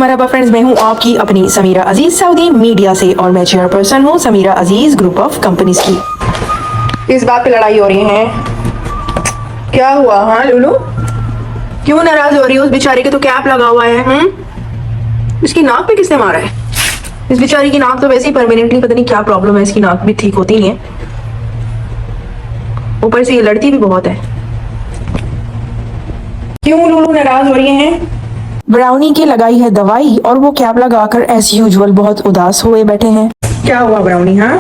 मरहबा friends, मैं हूं आपकी अपनी समीरा अजीज सऊदी मीडिया से और मैं चेयरपर्सन हूं समीरा अजीज ग्रुप ऑफ कंपनीज की। इस बात पे लड़ाई हो रही है, क्या हुआ? हाँ लुलू, क्यों नाराज हो रही है? उस बेचारी के तो कैप लगा हुआ है। इसकी नाक पे किसने मारा है? इस बेचारी की नाक तो वैसे ही परमानेंटली पता नहीं क्या प्रॉब्लम है, इसकी नाक भी ठीक होती नहीं है, ऊपर से ये लड़ती भी बहुत है। क्यों लुलू नाराज हो रही है? ब्राउनी की लगाई है दवाई और वो कैप लगाकर एज यूजुअल बहुत उदास हुए बैठे हैं। क्या हुआ ब्राउनी? हाँ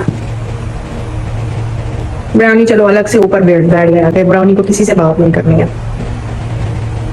ब्राउनी चलो अलग से ऊपर बैठ गया है, ब्राउनी को किसी से बात नहीं करनी है।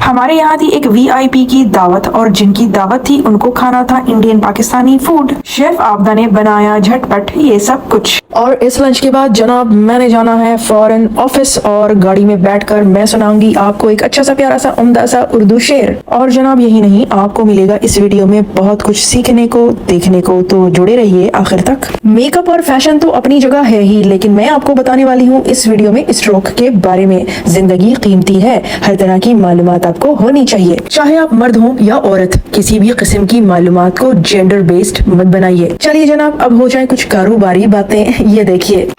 हमारे यहाँ थी एक वीआईपी की दावत और जिनकी दावत थी उनको खाना था Indian Pakistani food. Chef Abida ने बनाया झटपट ये सब कुछ। और इस लंच के बाद जनाब मैंने जाना है फॉरेन ऑफिस और गाड़ी में बैठकर मैं सुनाऊंगी आपको एक अच्छा सा प्यारा सा उम्दा सा उर्दू शेर। और जनाब यही नहीं, आपको मिलेगा इस वीडियो में बहुत कुछ सीखने को देखने को, तो जुड़े रहिए आखिर तक। मेकअप और फैशन तो अपनी जगह है ही, लेकिन मैं आपको बताने वाली हूँ इस वीडियो में स्ट्रोक के बारे में। जिंदगी कीमती है, हर तरह की मालूमात आपको होनी चाहिए, चाहे आप मर्द हो या औरत। किसी भी किस्म की मालूमात को जेंडर बेस्ड मत बनाइए। चलिए जनाब अब हो जाए कुछ कारोबारी बातें। ये देखिए,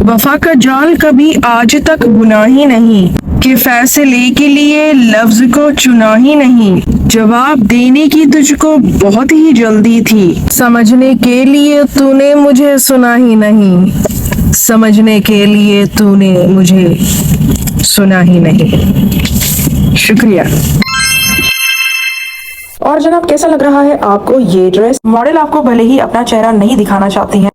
वफा का जाल कभी आज तक बुना ही नहीं, कि फैसले के लिए लफ्ज को चुना ही नहीं। जवाब देने की तुझको बहुत ही जल्दी थी, समझने के लिए तूने मुझे सुना ही नहीं। समझने के लिए तूने मुझे सुना ही नहीं। शुक्रिया। और जनाब कैसा लग रहा है आपको ये ड्रेस? मॉडल आपको भले ही अपना चेहरा नहीं दिखाना चाहती हैं,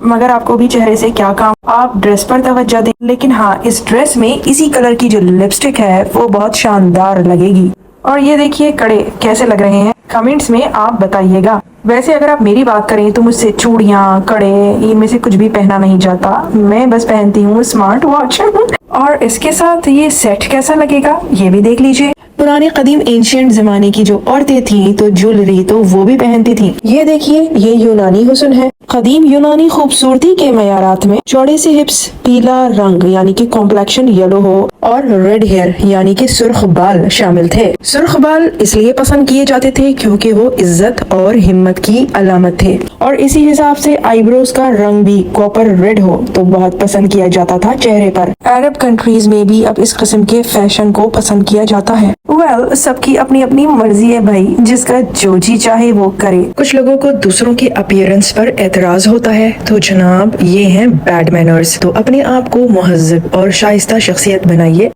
मगर आपको भी चेहरे से क्या काम, आप ड्रेस पर तवज्जो दें। लेकिन हाँ, इस ड्रेस में इसी कलर की जो लिपस्टिक है वो बहुत शानदार लगेगी। और ये देखिए कड़े कैसे लग रहे हैं, कमेंट्स में आप बताइएगा। वैसे अगर आप मेरी बात करें तो मुझसे चूड़ियाँ कड़े इनमें से कुछ भी पहना नहीं जाता, मैं बस पहनती हूँ स्मार्ट वॉच। और इसके साथ ये सेट कैसा लगेगा ये भी देख लीजिए। पुराने कदीम एंशिएंट जमाने की जो औरतें थी तो ज्वेलरी तो वो भी पहनती थी। ये देखिए, ये यूनानी हुस्न है। कदीम यूनानी खूबसूरती के मयारात में चौड़े से हिप्स, पीला रंग यानी कि कॉम्प्लेक्शन येलो हो और रेड हेयर यानी कि सुर्ख बाल शामिल थे। सुर्ख बाल इसलिए पसंद किए जाते थे क्योंकि वो इज्जत और हिम्मत की अलामत थे, और इसी हिसाब से आईब्रोज का रंग भी कॉपर रेड हो तो बहुत पसंद किया जाता था चेहरे पर। अरब कंट्रीज में भी अब इस किस्म के फैशन को पसंद किया जाता है। वेल, सबकी अपनी अपनी मर्जी है भाई, जिसका जो जी चाहे वो करे। कुछ लोगों को दूसरों के अपीयरेंस पर एतराज होता है, तो जनाब ये हैं बैड मैनर्स। तो अपने आप को मुहज्जब और शाइस्ता शख्सियत बनाइए।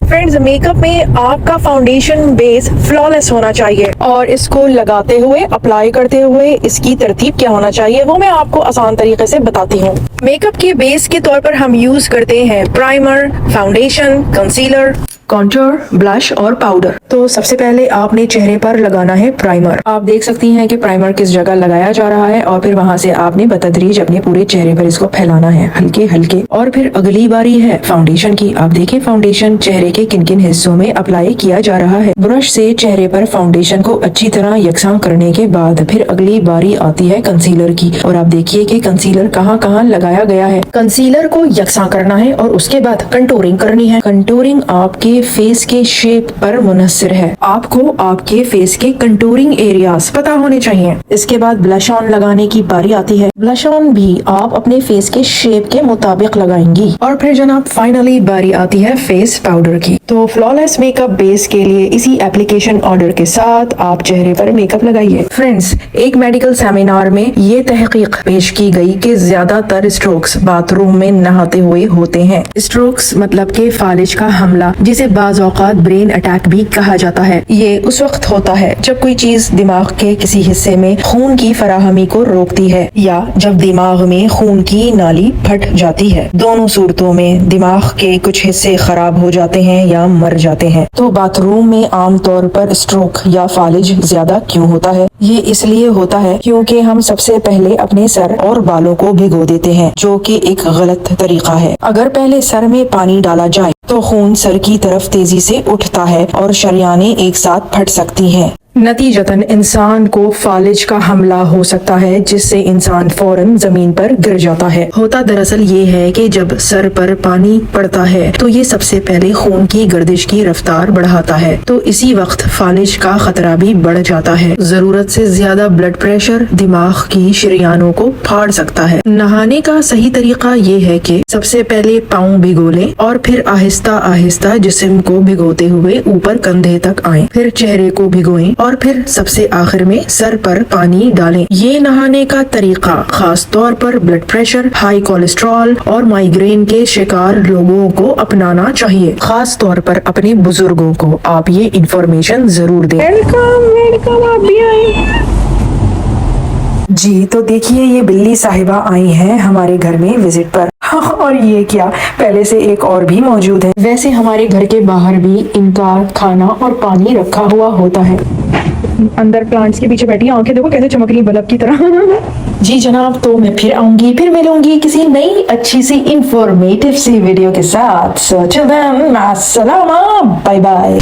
फ्रेंड्स, मेकअप में आपका फाउंडेशन बेस फ्लॉलेस होना चाहिए और इसको लगाते हुए अप्लाई करते हुए इसकी तरतीब क्या होना चाहिए वो मैं आपको आसान तरीके से बताती हूँ। मेकअप के बेस के तौर पर हम यूज करते हैं primer, foundation, concealer, contour, blush और पाउडर। तो सबसे पहले आपने चेहरे पर लगाना है प्राइमर। आप देख सकती हैं कि प्राइमर किस जगह लगाया जा रहा है और फिर वहां से आपने बतदरीज अपने पूरे चेहरे पर इसको फैलाना है हल्के हल्के। और फिर अगली बारी है फाउंडेशन की। आप देखें फाउंडेशन चेहरे के किन किन हिस्सों में अप्लाई किया जा रहा है। ब्रश से चेहरे पर फाउंडेशन को अच्छी तरह यकसा करने के बाद फिर अगली बारी आती है कंसीलर की। और आप देखिए कि कंसीलर कहाँ कहाँ लगाया गया है। कंसीलर को यकसा करना है और उसके बाद कंटूरिंग करनी है। कंटूरिंग आपके फेस के शेप पर मुनस्सिर है, आपको आपके फेस के कंटूरिंग एरियाज पता होने चाहिए। इसके बाद ब्लश ऑन लगाने की बारी आती है। ब्लश ऑन भी आप अपने फेस के शेप के मुताबिक लगाएंगी। और फिर जनाब फाइनली बारी आती है फेस पाउडर की। तो फ्लॉलेस मेकअप बेस के लिए इसी एप्लीकेशन ऑर्डर के साथ आप चेहरे पर मेकअप लगाइए। फ्रेंड्स, एक मेडिकल सेमिनार में ये तहकीक पेश की गई कि ज्यादातर स्ट्रोक्स बाथरूम में नहाते हुए होते हैं। स्ट्रोक्स मतलब के फालिज का हमला, जिसे बाज़ औक़ात ब्रेन अटैक भी कहा जाता है। ये उस वक्त होता है जब कोई चीज दिमाग के किसी हिस्से में खून की फराहमी को रोकती है या जब दिमाग में खून की नाली फट जाती है। दोनों सूरतों में दिमाग के कुछ हिस्से खराब हो जाते हैं या मर जाते हैं। तो बाथरूम में आमतौर पर स्ट्रोक या फालिज ज्यादा क्यों होता है? ये इसलिए होता है क्योंकि हम सबसे पहले अपने सर और बालों को भिगो देते हैं, जो कि एक गलत तरीका है। अगर पहले सर में पानी डाला जाए तो खून सर की तरफ तेजी से उठता है और शरियानें एक साथ फट सकती हैं। नतीजतन इंसान को फालिज का हमला हो सकता है, जिससे इंसान फौरन जमीन पर गिर जाता है। होता दरअसल ये है कि जब सर पर पानी पड़ता है तो ये सबसे पहले खून की गर्दिश की रफ्तार बढ़ाता है, तो इसी वक्त फालिज का खतरा भी बढ़ जाता है। जरूरत से ज्यादा ब्लड प्रेशर दिमाग की शरियानों को फाड़ सकता है। नहाने का सही तरीका ये है कि सबसे पहले पाँव भिगो लें और फिर आहिस्ता आहिस्ता जिस्म को भिगोते हुए ऊपर कंधे तक आए, फिर चेहरे को भिगोएं और फिर सबसे आखिर में सर पर पानी डालें। ये नहाने का तरीका खास तौर पर ब्लड प्रेशर, हाई कोलेस्ट्रॉल और माइग्रेन के शिकार लोगों को अपनाना चाहिए। खास तौर पर अपने बुजुर्गों को आप ये इन्फॉर्मेशन जरूर दें। वेलकम, आप भी आए जी। तो देखिए, ये बिल्ली साहिबा आई हैं हमारे घर में विजिट पर। और ये क्या, पहले से एक और भी मौजूद है। वैसे हमारे घर के बाहर भी इनका खाना और पानी रखा हुआ होता है। अंदर प्लांट्स के पीछे बैठी है, आंखें देखो कैसे चमक रही बल्ब की तरह। जी जनाब, तो मैं फिर आऊंगी, फिर मिलूंगी किसी नई अच्छी सी इंफॉर्मेटिव सी वीडियो के साथ। सो टिल देन, अस्सलाम, बाय बाय।